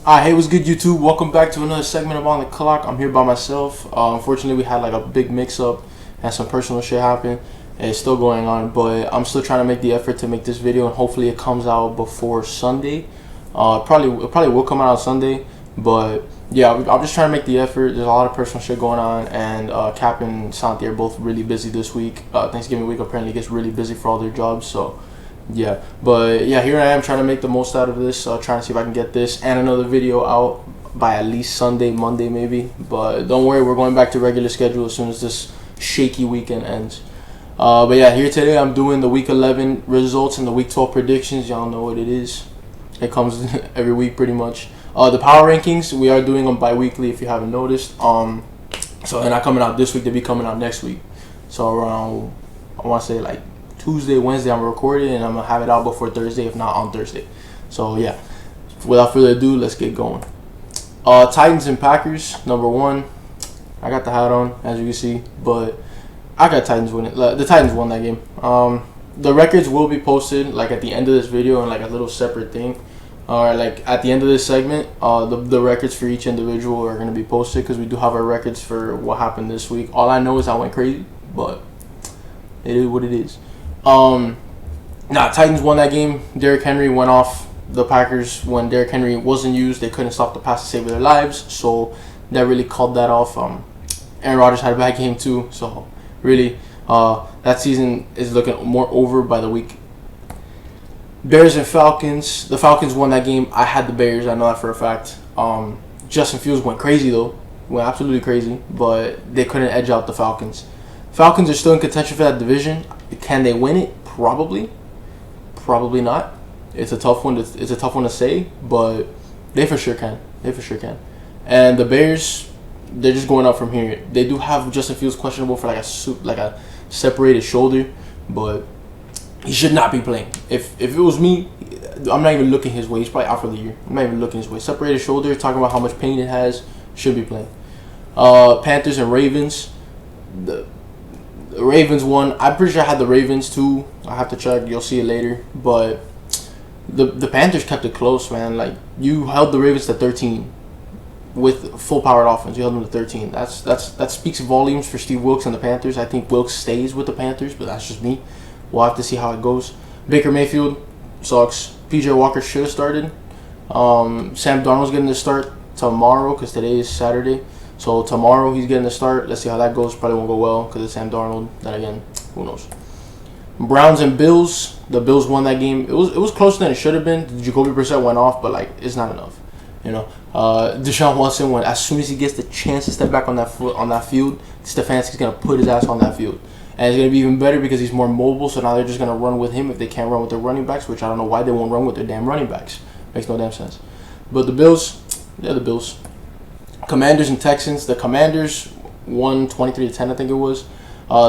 Hey, what's good, YouTube? Welcome back to another segment of On the Clock. I'm here by myself. Unfortunately, we had like a big mix-up and some personal shit happen. And it's still going on, but I'm still trying to make the effort to make this video, and hopefully it comes out before Sunday. It probably will come out on Sunday, but yeah, I'm just trying to make the effort. There's a lot of personal shit going on, and Cap and Santi are both really busy this week. Thanksgiving week apparently gets really busy for all their jobs, so yeah. But yeah, here I am trying to make the most out of this, trying to see if I can get this and another video out by at least Sunday, Monday maybe. But don't worry, we're going back to regular schedule as soon as this shaky weekend ends. But yeah, here today I'm doing the week 11 results and the week 12 predictions. Y'all know what it is. It comes every week pretty much. The power rankings, we are doing them bi-weekly if you haven't noticed. So they're not coming out this week, they'll be coming out next week. So around, I want to say like Tuesday, Wednesday I'm recording, and I'm going to have it out before Thursday, if not on Thursday. So yeah, without further ado, let's get going. Titans and Packers, number one. I got the hat on, as you can see, but I got Titans winning. The Titans won that game. The records will be posted like at the end of this video in like a little separate thing. Or like at the end of this segment, the records for each individual are going to be posted because we do have our records for what happened this week. All I know is I went crazy, but it is what it is. Titans won that game. Derrick Henry went off the Packers when Derrick Henry wasn't used. They couldn't stop the pass to save their lives, so that really called that off. Aaron Rodgers had a bad game too, so really that season is looking more over by the week. Bears and Falcons. The Falcons won that game. I had the Bears. I know that for a fact. Justin Fields went crazy though. Went absolutely crazy, but they couldn't edge out the Falcons. Falcons are still in contention for that division. Can they win it? Probably. Probably not. It's a tough one to say, but they for sure can. And the Bears, they're just going up from here. They do have Justin Fields questionable for like a separated shoulder, but he should not be playing. If it was me, I'm not even looking his way. He's probably out for the year. I'm not even looking his way. Separated shoulder, talking about how much pain it has, should be playing. Panthers and Ravens. The Ravens won. I'm pretty sure I had the Ravens too. I have to check. You'll see it later. But the Panthers kept it close, man. Like, you held the Ravens to 13 with full powered offense. You held them to 13. That speaks volumes for Steve Wilks and the Panthers. I think Wilks stays with the Panthers, but that's just me. We'll have to see how it goes. Baker Mayfield sucks. PJ Walker should have started. Sam Darnold's getting the start tomorrow because today is Saturday. So tomorrow he's getting the start. Let's see how that goes. Probably won't go well because it's Sam Darnold. Then again, who knows? Browns and Bills. The Bills won that game. It was closer than it should have been. Jacoby Brissett went off, but like, it's not enough. You know, Deshaun Watson went as soon as he gets the chance to step back on that field. Stefanski's gonna put his ass on that field. And it's going to be even better because he's more mobile, so now they're just going to run with him if they can't run with their running backs, which I don't know why they won't run with their damn running backs. Makes no damn sense. But the Bills, the Bills. Commanders and Texans. The Commanders won 23-10, I think it was.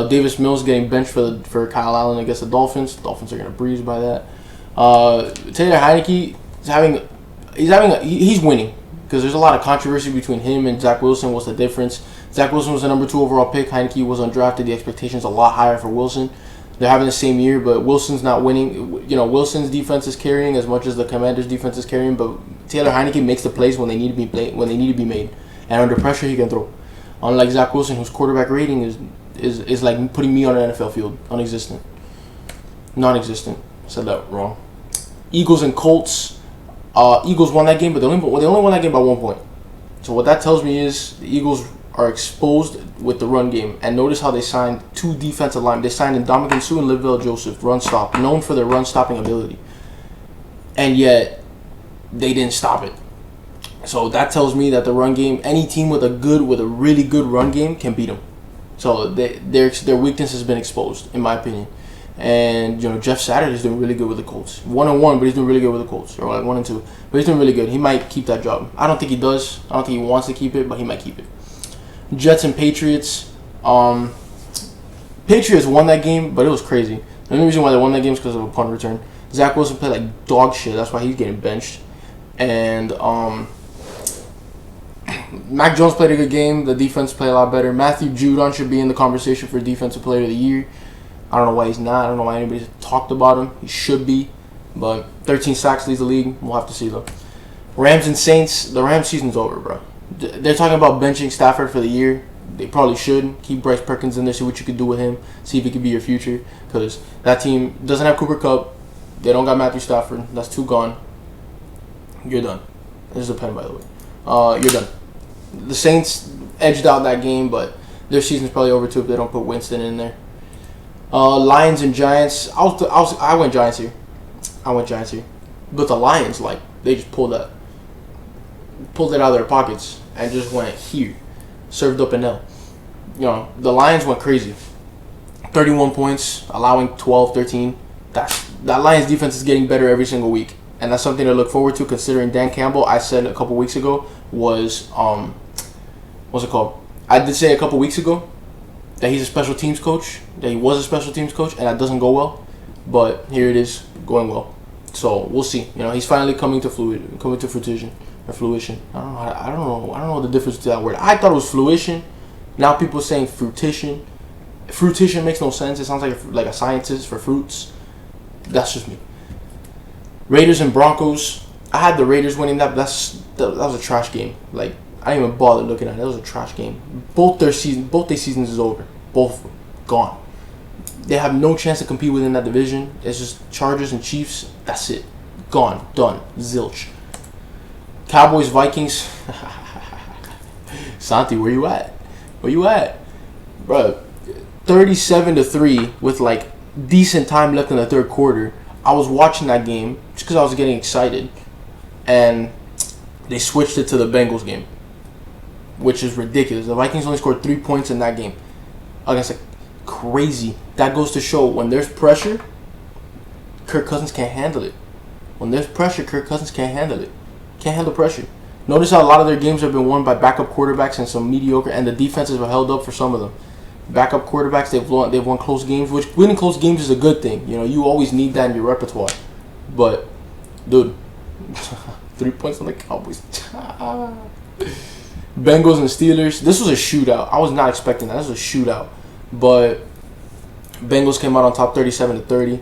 Davis Mills getting benched for Kyle Allen against the Dolphins. The Dolphins are going to breeze by that. Taylor Heineke he's winning because there's a lot of controversy between him and Zach Wilson. What's the difference? Zach Wilson was the number 2 overall pick. Heineke was undrafted. The expectations a lot higher for Wilson. They're having the same year, but Wilson's not winning. You know, Wilson's defense is carrying as much as the Commanders' defense is carrying, but Taylor Heineke makes the plays when they need to be made, and under pressure he can throw. Unlike Zach Wilson, whose quarterback rating is like putting me on an NFL field, non-existent. Said that wrong. Eagles and Colts. Eagles won that game, but they only won that game by 1 point. So what that tells me is the Eagles are exposed with the run game. And notice how they signed 2 defensive linemen. They signed Ndamukong Suh and Livell Joseph, run stop, known for their run stopping ability. And yet they didn't stop it. So that tells me that the run game, any team with a really good run game can beat them. So their weakness has been exposed, in my opinion. And you know, Jeff Saturday is doing really good with the Colts. 1-1, but he's doing really good with the Colts. Or like 1-2, but he's doing really good. He might keep that job. I don't think he does. I don't think he wants to keep it, but he might keep it. Jets and Patriots. Patriots won that game, but it was crazy. The only reason why they won that game is because of a punt return. Zach Wilson played like dog shit. That's why he's getting benched. And Mac Jones played a good game. The defense played a lot better. Matthew Judon should be in the conversation for Defensive Player of the Year. I don't know why he's not. I don't know why anybody's talked about him. He should be. But 13 sacks leads the league. We'll have to see, though. Rams and Saints. The Rams season's over, bro. They're talking about benching Stafford for the year. They probably should keep Bryce Perkins in there, see what you could do with him, see if he could be your future. Because that team doesn't have Cooper Kupp. They don't got Matthew Stafford. That's 2 gone. You're done. This is a pen, by the way. You're done. The Saints edged out that game, but their season's probably over too if they don't put Winston in there. Lions and Giants. I went Giants here. But the Lions, like, they just pulled it out of their pockets and just went here, served up an L. You know, the Lions went crazy. 31 points, allowing 12, 13. That Lions defense is getting better every single week, and that's something to look forward to. Considering Dan Campbell, I said a couple weeks ago was what's it called? I did say a couple weeks ago that he's a special teams coach, that he was a special teams coach, and that doesn't go well. But here it is, going well. So we'll see. You know, he's finally coming to fruition. I don't know the difference to that word. I thought it was fruition. Now people are saying fruition. Fruition makes no sense. It sounds like a scientist for fruits. That's just me. Raiders and Broncos. I had the Raiders winning that. That was a trash game. Like, I didn't even bother looking at it. That was a trash game. Both their seasons is over. Both gone. They have no chance to compete within that division. It's just Chargers and Chiefs. That's it. Gone. Done. Zilch. Cowboys Vikings. Santi, where you at? Bro, 37-3 with like decent time left in the third quarter. I was watching that game just because I was getting excited, and they switched it to the Bengals game, which is ridiculous. The Vikings only scored 3 points in that game. Against crazy. That goes to show when there's pressure, Kirk Cousins can't handle it. When there's pressure, Kirk Cousins can't handle it. Can't handle pressure. Notice how a lot of their games have been won by backup quarterbacks and some mediocre, and the defenses have held up for some of them. Backup quarterbacks, they've won close games, which winning close games is a good thing. You know, you always need that in your repertoire. But, dude, 3 points on the Cowboys. Bengals and Steelers. This was a shootout. I was not expecting that. This was a shootout. But Bengals came out on top 37-30.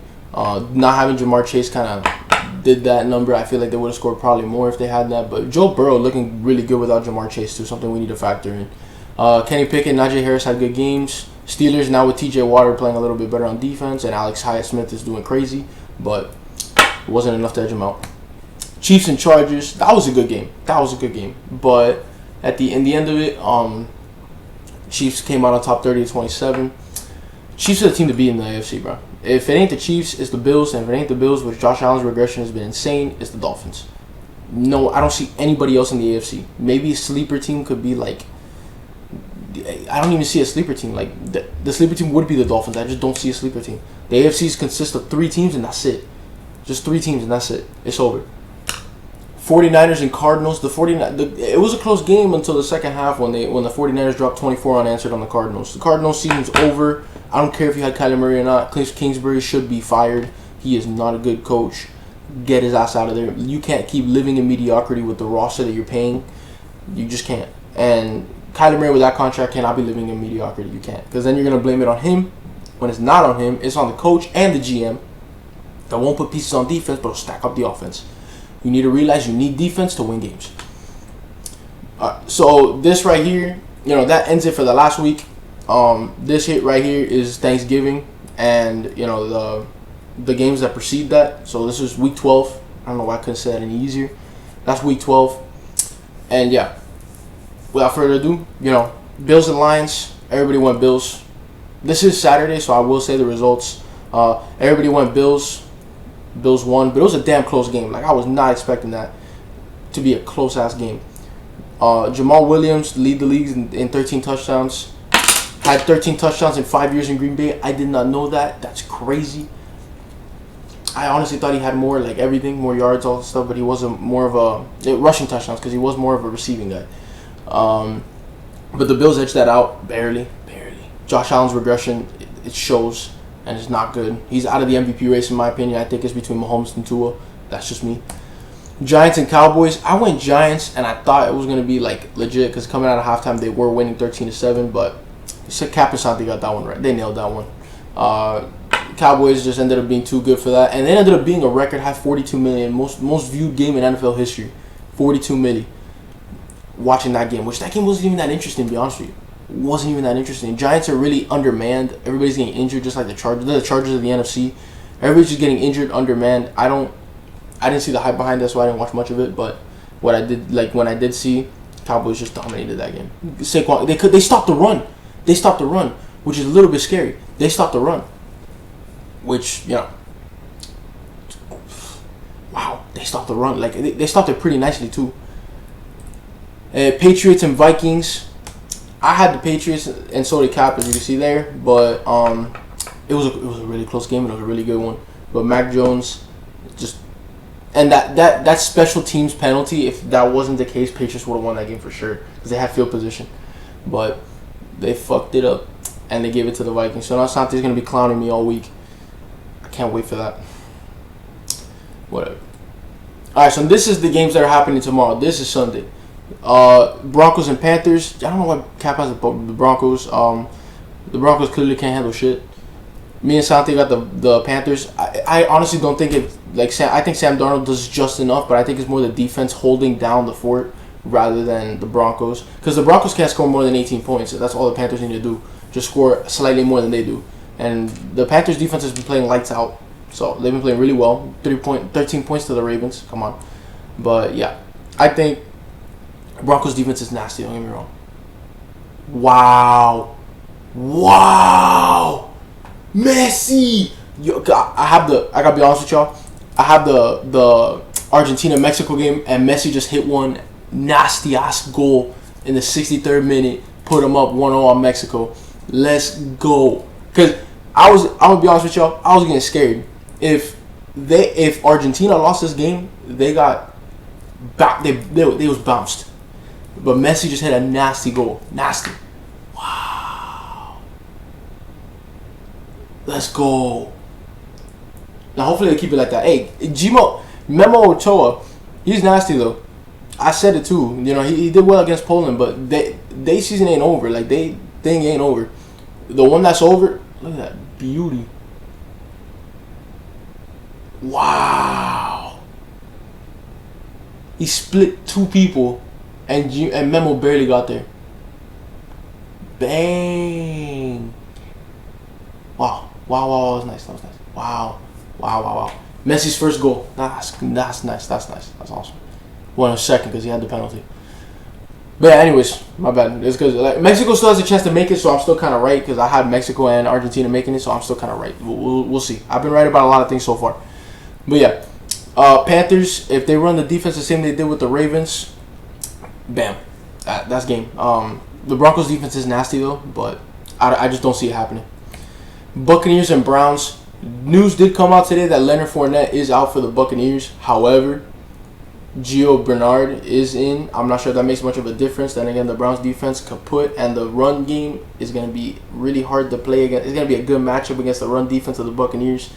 Not having Jamar Chase kind of did that number. I feel like they would have scored probably more if they had that. But Joe Burrow looking really good without Jamar Chase too. Something we need to factor in. Kenny Pickett, Najee Harris had good games. Steelers now with TJ Water playing a little bit better on defense, and Alex Highsmith is doing crazy, but it wasn't enough to edge him out. Chiefs and Chargers, that was a good game. But in the end of it, Chiefs came out on top 30-27. Chiefs are the team to beat in the AFC, bro. If it ain't the Chiefs, it's the Bills, and if it ain't the Bills, which Josh Allen's regression has been insane, it's the Dolphins. No, I don't see anybody else in the AFC. Maybe a sleeper team could be like, I don't even see a sleeper team. Like, the sleeper team would be the Dolphins. I just don't see a sleeper team. The AFCs consist of 3 teams, and that's it. Just 3 teams, and that's it. It's over. 49ers and Cardinals. It was a close game until the second half when the 49ers dropped 24 unanswered on the Cardinals. The Cardinals season's over. I don't care if you had Kyler Murray or not. Cliff Kingsbury should be fired. He is not a good coach. Get his ass out of there. You can't keep living in mediocrity with the roster that you're paying. You just can't. And Kyler Murray with that contract cannot be living in mediocrity. You can't. Because then you're going to blame it on him. When it's not on him, it's on the coach and the GM that won't put pieces on defense but will stack up the offense. You need to realize you need defense to win games. So this right here, that ends it for the last week. This hit right here is Thanksgiving, and the games that precede that. So this is week 12. I don't know why I couldn't say that any easier. That's week 12, and yeah. Without further ado, Bills and Lions. Everybody went Bills. This is Saturday, so I will say the results. Everybody went Bills. Bills won, but it was a damn close game. Like, I was not expecting that to be a close-ass game. Jamal Williams lead the league in 13 touchdowns. Had 13 touchdowns in 5 years in Green Bay. I did not know that. That's crazy. I honestly thought he had more, like everything, more yards, all that stuff, but he wasn't more of a rushing touchdowns because he was more of a receiving guy. But the Bills edged that out barely. Josh Allen's regression, it shows. And it's not good. He's out of the MVP race, in my opinion. I think it's between Mahomes and Tua. That's just me. Giants and Cowboys. I went Giants, and I thought it was going to be, like, legit. Because coming out of halftime, they were winning 13-7. But Cap and Santi got that one right. They nailed that one. Cowboys just ended up being too good for that. And they ended up being a record high 42 million. Most viewed game in NFL history. 42 milli. Watching that game, which that game wasn't even that interesting, to be honest with you. It wasn't even that interesting. Giants are really undermanned. Everybody's getting injured, just like the Chargers. They're the Chargers of the NFC. Everybody's just getting injured, undermanned. I didn't see the hype behind that, so I didn't watch much of it. But what I did, like when I did see, Cowboys just dominated that game. Saquon, they stopped the run. They stopped the run, which is a little bit scary. They stopped the run, which wow, they stopped the run. Like they stopped it pretty nicely too. Patriots and Vikings. I had the Patriots, and so did Cap, as you can see there. But it was a really close game, and it was a really good one. But Mac Jones and that special teams penalty. If that wasn't the case, Patriots would have won that game for sure because they had field position. But they fucked it up, and they gave it to the Vikings. So now Santi's gonna be clowning me all week. I can't wait for that. Whatever. All right, so this is the games that are happening tomorrow. This is Sunday. Broncos and Panthers. I don't know why Cap has the Broncos. The Broncos clearly can't handle shit. Me and Santi got the Panthers. I honestly don't think it I think Sam Darnold does just enough, but I think it's more the defense holding down the fort rather than the Broncos, because the Broncos can't score more than 18 points. That's all the Panthers need to do. Just score slightly more than they do. And the Panthers defense has been playing lights out. So they've been playing really well. 13 points to the Ravens. Come on. But yeah, I think Broncos defense is nasty, don't get me wrong. Wow. Messi. I gotta be honest with y'all. I have the Argentina-Mexico game, and Messi just hit one nasty ass goal in the 63rd minute. Put him up 1-0 on Mexico. Let's go. Cause I'm gonna be honest with y'all, I was getting scared. If Argentina lost this game, they was bounced. But Messi just hit a nasty goal. Nasty. Wow. Let's go. Now, hopefully they keep it like that. Hey, Memo Ochoa, he's nasty, though. I said it, too. You know, he did well against Poland, but they season ain't over. Like, thing ain't over. The one that's over, look at that beauty. Wow. He split two people. And Memo barely got there. Bang. Wow. That was nice. Wow. Messi's first goal. That's nice. That's awesome. Well, a second because he had the penalty. But yeah, anyways, my bad. It's because Mexico still has a chance to make it, so I'm still kind of right because I had Mexico and Argentina making it, so I'm still kind of right. We'll see. I've been right about a lot of things so far. But yeah, Panthers, if they run the defense the same they did with the Ravens, bam, that's game. The Broncos defense is nasty though, but I just don't see it happening. Buccaneers and Browns. News did come out today that Leonard Fournette is out for the Buccaneers. However, Gio Bernard is in. I'm not sure if that makes much of a difference. Then again, the Browns defense kaput, and the run game is going to be really hard to play against. It's going to be a good matchup against the run defense of the Buccaneers.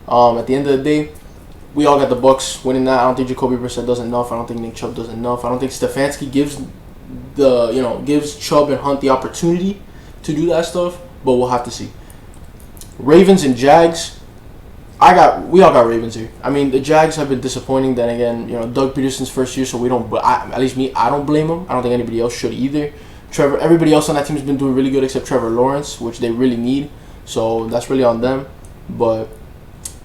At the end of the day, we all got the Bucs winning that. I don't think Jacoby Brissett does enough. I don't think Nick Chubb does enough. I don't think Stefanski gives Chubb and Hunt the opportunity to do that stuff. But we'll have to see. Ravens and Jags. We all got Ravens here. I mean, the Jags have been disappointing. Then again, Doug Peterson's first year, so we don't. At least me, I don't blame him. I don't think anybody else should either. Everybody else on that team has been doing really good except Trevor Lawrence, which they really need. So that's really on them. But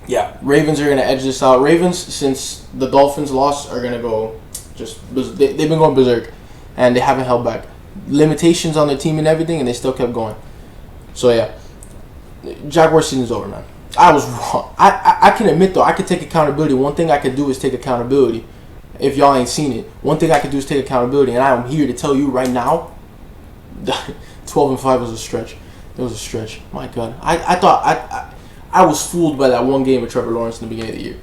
yeah, Ravens are gonna edge this out. Ravens, since the Dolphins lost, are gonna go they've been going berserk, and they haven't held back. Limitations on their team and everything, and they still kept going. So yeah, Jaguars season's over, man. I was wrong. I can admit, though, I could take accountability. One thing I could do is take accountability. If y'all ain't seen it, one thing I could do is take accountability. And I am here to tell you right now, 12-5 was a stretch. It was a stretch. My God. I thought I was fooled by that one game with Trevor Lawrence in the beginning of the year.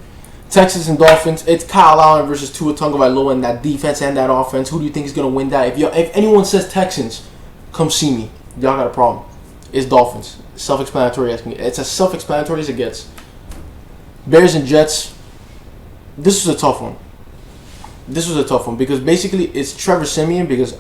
Texans and Dolphins. It's Kyle Allen versus Tua Tagovailoa and that defense and that offense. Who do you think is going to win that? If anyone says Texans, come see me. Y'all got a problem. It's Dolphins. Self-explanatory. It's as self-explanatory as it gets. Bears and Jets. This was a tough one because basically it's Trevor Siemian because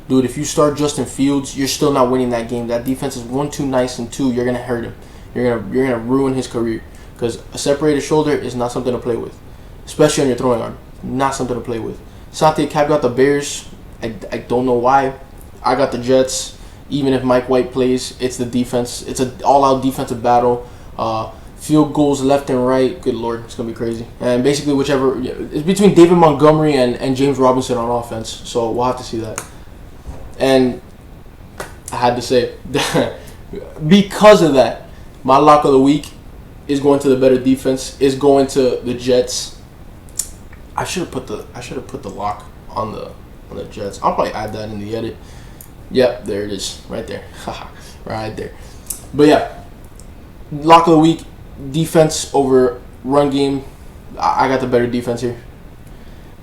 if you start Justin Fields, you're still not winning that game. That defense is 1 too nice, and 2, you're gonna hurt him. You're gonna ruin his career because a separated shoulder is not something to play with, especially on your throwing arm. Not something to play with. Santi Cap got the Bears. I don't know why. I got the Jets. Even if Mike White plays, it's the defense. It's an all-out defensive battle. Field goals left and right. Good Lord, it's going to be crazy. And basically whichever... It's between David Montgomery and James Robinson on offense. So we'll have to see that. And I had to say it. Because of that, my lock of the week is going to the better defense. Is going to the Jets. I should have put the lock on the Jets. I'll probably add that in the edit. Yep, there it is, right there, right there. But yeah, lock of the week, defense over run game. I got the better defense here.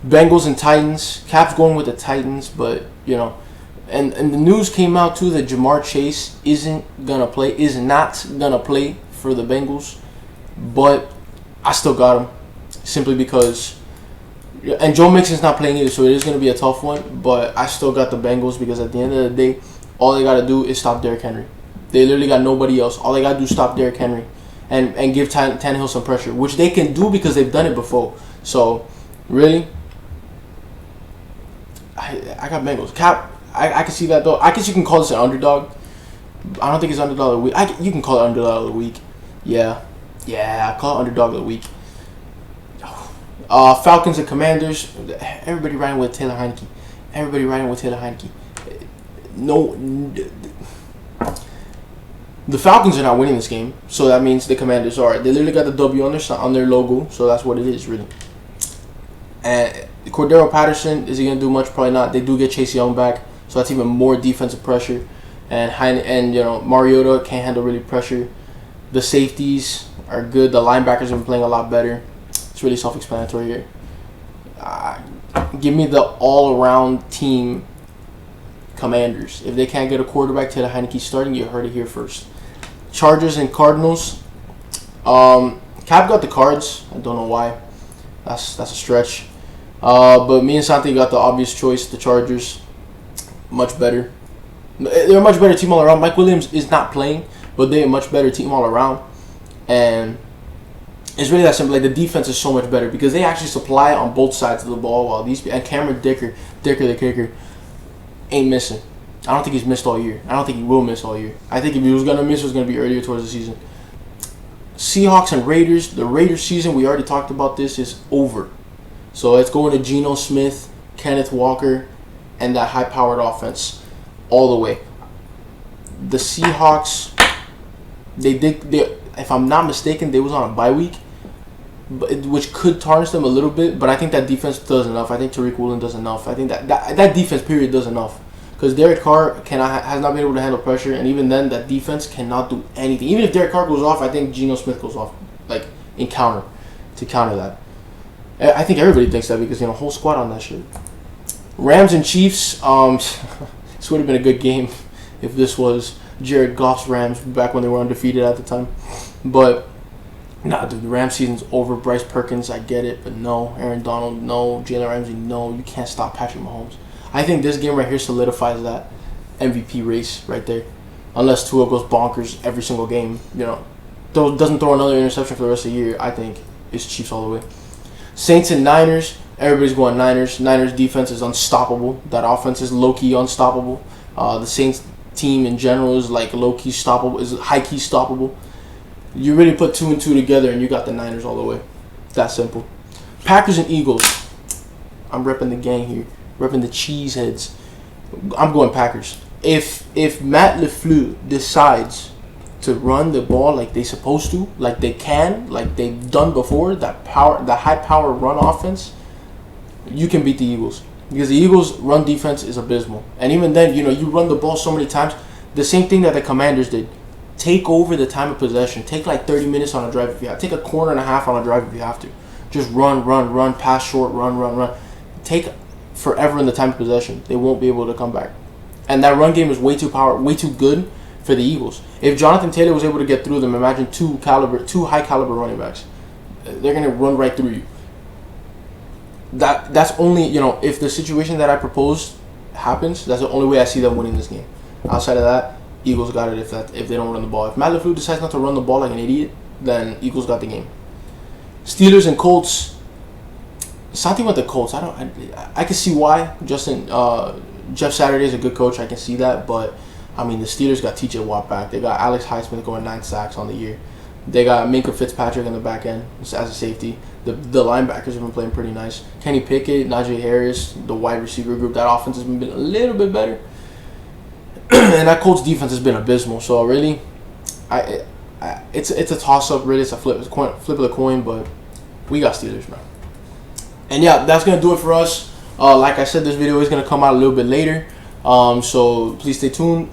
Bengals and Titans. Cap's going with the Titans, but you know, and the news came out too that Jamar Chase is not gonna play for the Bengals, but I still got him simply because. And Joe Mixon's not playing either, so it is going to be a tough one. But I still got the Bengals because at the end of the day, all they got to do is stop Derrick Henry. They literally got nobody else. All they got to do is stop Derrick Henry and give Tannehill some pressure, which they can do because they've done it before. So, really, I got Bengals. Cap, I can see that, though. I guess you can call this an underdog. I don't think it's underdog of the week. You can call it underdog of the week. Yeah, I call it underdog of the week. Falcons and Commanders. Everybody riding with Taylor Heineke. No, the Falcons are not winning this game, so that means the Commanders are. They literally got the W on their logo, so that's what it is, really. And Cordero Patterson, is he gonna do much? Probably not. They do get Chase Young back, so that's even more defensive pressure. And Mariota can't handle really pressure. The safeties are good. The linebackers have been playing a lot better. It's really self-explanatory here. Give me the all-around team Commanders. If they can't get a quarterback, Taylor Heineke starting. You heard it here first. Chargers and Cardinals. Cap got the Cards. I don't know why. That's a stretch. But me and Santi got the obvious choice, the Chargers. Much better. They're a much better team all around. Mike Williams is not playing, but they're a much better team all around. And it's really that simple. Like, the defense is so much better because they actually supply on both sides of the ball, while and Cameron Dicker the kicker, ain't missing. I don't think he's missed all year. I don't think he will miss all year. I think if he was gonna miss, it was gonna be earlier towards the season. Seahawks and Raiders. The Raiders season, we already talked about this, is over. So it's going to Geno Smith, Kenneth Walker, and that high-powered offense all the way. The Seahawks, they if I'm not mistaken, they was on a bye week, which could tarnish them a little bit. But I think that defense does enough. I think Tariq Woolen does enough. I think that defense period does enough. Because Derek Carr has not been able to handle pressure, and even then, that defense cannot do anything. Even if Derek Carr goes off, I think Geno Smith goes off, like to counter that. I think everybody thinks that because whole squad on that shit. Rams and Chiefs. This would have been a good game if this was Jared Goff's Rams back when they were undefeated at the time. But nah, dude, the Rams season's over. Bryce Perkins, I get it, but no. Aaron Donald, no. Jalen Ramsey, no. You can't stop Patrick Mahomes. I think this game right here solidifies that MVP race right there. Unless Tua goes bonkers every single game, doesn't throw another interception for the rest of the year, I think it's Chiefs all the way. Saints and Niners. Everybody's going Niners. Niners defense is unstoppable. That offense is low-key unstoppable. The Saints team in general is like low-key stoppable, is high-key stoppable. You really put 2 and 2 together and you got the Niners all the way. That simple. Packers and Eagles. I'm repping the gang here. Repping the cheeseheads. I'm going Packers. If Matt LaFleur decides to run the ball like they're supposed to, like they can, like they've done before, the high-power run offense, you can beat the Eagles. Because the Eagles' run defense is abysmal. And even then, you run the ball so many times. The same thing that the Commanders did. Take over the time of possession. Take like 30 minutes on a drive if you have to. Take a quarter and a half on a drive if you have to. Just run, pass short, run. Take forever in the time of possession. They won't be able to come back. And that run game is way too good for the Eagles. If Jonathan Taylor was able to get through them, imagine two high-caliber running backs. They're going to run right through you. That's only, if the situation that I proposed happens, that's the only way I see them winning this game. Outside of that, Eagles got it if they don't run the ball. If Matt LaFleur decides not to run the ball like an idiot, then Eagles got the game. Steelers and Colts. something with the Colts. I can see why. Jeff Saturday is a good coach. I can see that, but I mean the Steelers got T.J. Watt back. They got Alex Highsmith going 9 sacks on the year. They got Minkah Fitzpatrick in the back end as a safety. The linebackers have been playing pretty nice. Kenny Pickett, Najee Harris, the wide receiver group. That offense has been a little bit better, and that Colts defense has been abysmal. So really, it's a toss up. Really, it's a flip of the coin. But we got Steelers, man. And yeah, that's gonna do it for us. Like I said, this video is gonna come out a little bit later, so please stay tuned.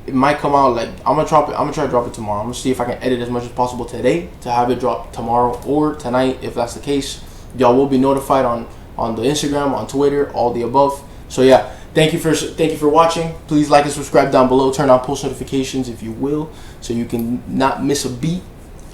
It might come out I'm gonna try to drop it tomorrow. I'm gonna see if I can edit as much as possible today to have it drop tomorrow or tonight. If that's the case, y'all will be notified on the Instagram, on Twitter, all the above. So yeah, thank you for watching. Please like and subscribe down below. Turn on post notifications if you will, so you can not miss a beat.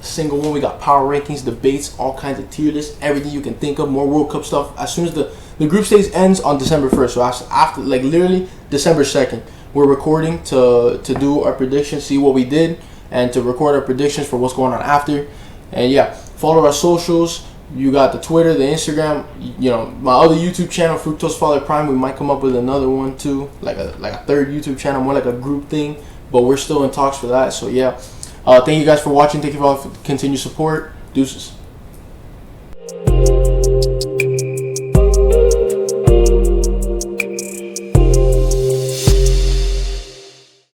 Single one. We got power rankings, debates, all kinds of tier lists, everything you can think of, more World Cup stuff. As soon as the group stage ends on December 1st, so after literally December 2nd, we're recording to do our predictions, see what we did, and to record our predictions for what's going on after. And yeah, follow our socials. You got the Twitter, the Instagram, my other YouTube channel, Fructose Father Prime. We might come up with another one too, like a third YouTube channel, more like a group thing, but we're still in talks for that. So yeah. Thank you guys for watching. Thank you for all the continued support. Deuces.